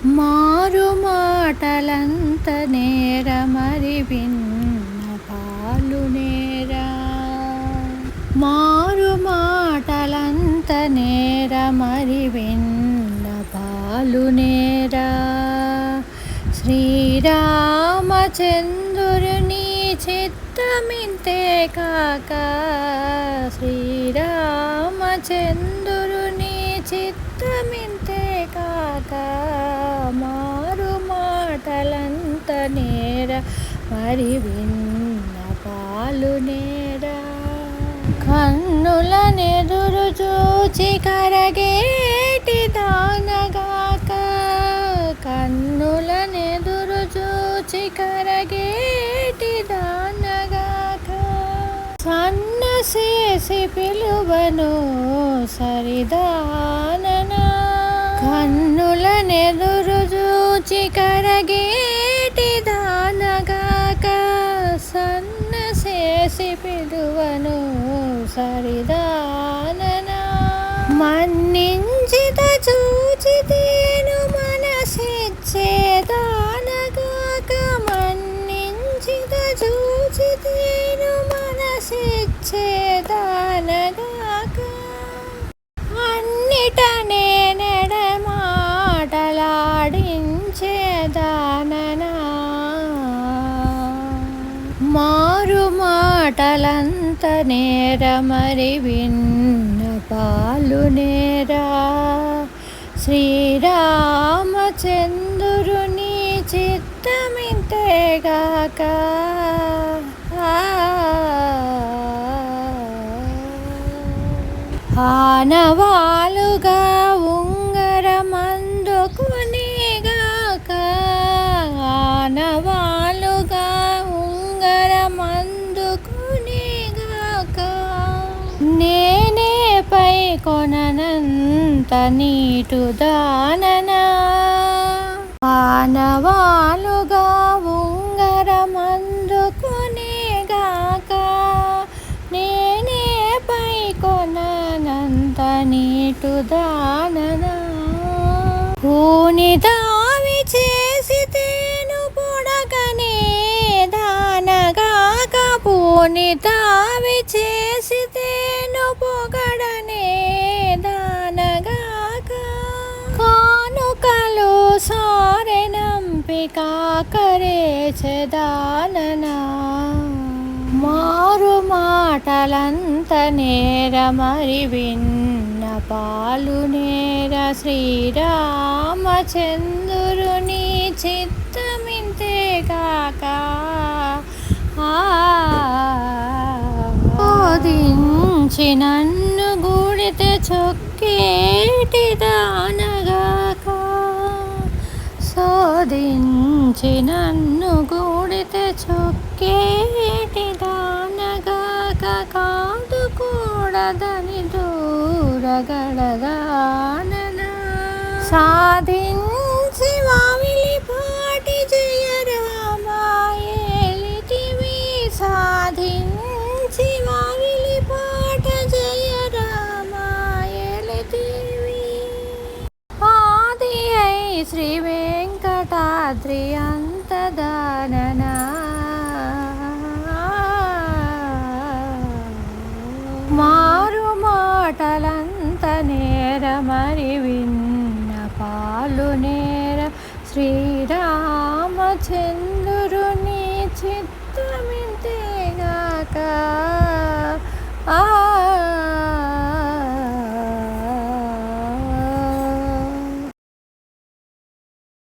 మారు మాటలంత నేర మరి విన్న పాలు నేరా. మారు మాటలంత నేర మరి విన్న పాలు నేరా. శ్రీరామచంద్రుని చిత్తమింతే కాక, శ్రీరామచంద్రుని చిత్తమింతే కాక, మారు మాటలంత నేర మరి విన్న పాలు నేరా. కన్నులనెదురు చూచి కరగేటి దానగాక, కన్నులనెదురు చూచి కరగేటి దానగాక, సన్నసేసి పిలువను సరిదాననా. కన్నులనెదురు చూచి కరగేటి దానగాక, సన్నసేసి పిలువను సరిదాననా. మన్నించిత చూచితేను మనసిచ్చేదానగాక, మన్నించిత చూచితేను మనసిచ్చేదానగాక, అన్నిట నేనెడమాటలాడించేదాననా. మారు మాటలంత నేర మరి విన్న పాలు నేరా. శ్రీరామచంద్రుని చిత్తమింతే గాక, ఆనవాలుగా ఉంగరమందుకునేగాక, ఆనవాలుగా ఉంగరమందుకునేగాక, నేనే పై కొననంత నీటు దాననా. ఆనవాలుగా ఉంగరమందుకునేగాక, నేనే పై కొననంత నీటు దాననా. పూని దావి చేసితేను పొడగనే దానగాక, పూని దావి చేసితేను పొగడనే దానగాక, కానుకలు సారెనంపిక కరేచెదాననా. మారు మాటలంత నేర మరి విన్న పాలు నేర. శ్రీరామచంద్రుని చిత్తమింతే కాక, శోధించి నన్ను గూడితే చొక్కేటి దానగాక, శోధించి నన్ను గూడితే చొక్కేటి దానగాక, కాదు కూడదని దూరగడదాననా. సాధించి వావిలి పాటి జయ రామాయేలిటివి, సాధించి వావిలి పాట జయ రామాయేలిటివి, ఆది అయి శ్రీ వెంకటాద్రి అంతదాననా. మారు మాటలంత నేర మరి విన్న పాలు నేర. శ్రీరామచంద్రుని చిత్తమింతే గాక,